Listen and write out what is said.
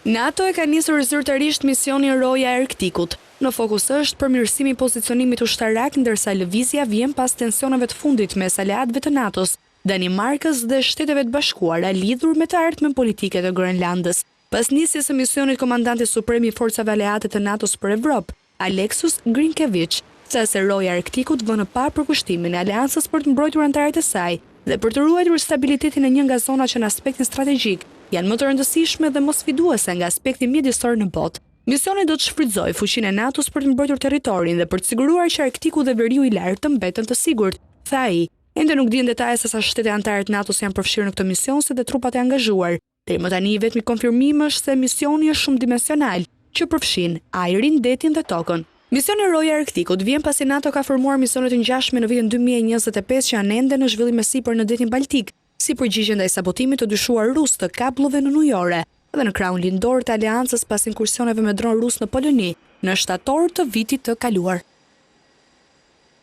NATO e ka nisur zyrtarisht misionin Roja e Arktikut. Në fokus është përmirësimi i pozicionimit ushtarak, ndërsa lëvizja vjen pas tensioneve të fundit mes aleatëve të NATO-s, Danimarkës dhe Shteteve të Bashkuara lidhur me të ardhmen politike të Grenlandës. Pas nisjes së misionit, komandanti suprem i forcave aleate të NATO-s për Evropë, Aleksus Grinkeviç, tha se Roja e Arktikut vën në parë përkushtimin e aleancës për të mbrojtur anëtarët e saj dhe për të ruajtur stabilitetin e një nga zonat që në aspektin strategjik janë më të rëndësishme dhe mos sfiduese nga aspekti mjedisor në botë. Misioni do të shfrytëzojë fuqinë e NATO-s për të mbrojtur territorin dhe për të siguruar që Arktiku dhe Veriu i Lartë të mbeten të sigurt, tha ai. Ende nuk dihen detaje se sa shtete anëtare të NATO-s janë përfshirë në këtë mision si dhe trupat e angazhuar. Deri më tani vetmi konfirmim është se misioni është shumë dimensional, që përfshin ajrin, detin dhe tokën. Misioni Roja e Arktikut vjen pasi NATO ka formuar misionet të ngjashme në vitin 2025 që janë ende në zhvillim më sipër në detin Baltik, si përgjigje ndaj sabotimit të dyshuar rus të kabllove në New York dhe në krahun lindor të aleancës pas inkursioneve me dron rus në Poloni në shtator të vitit të kaluar.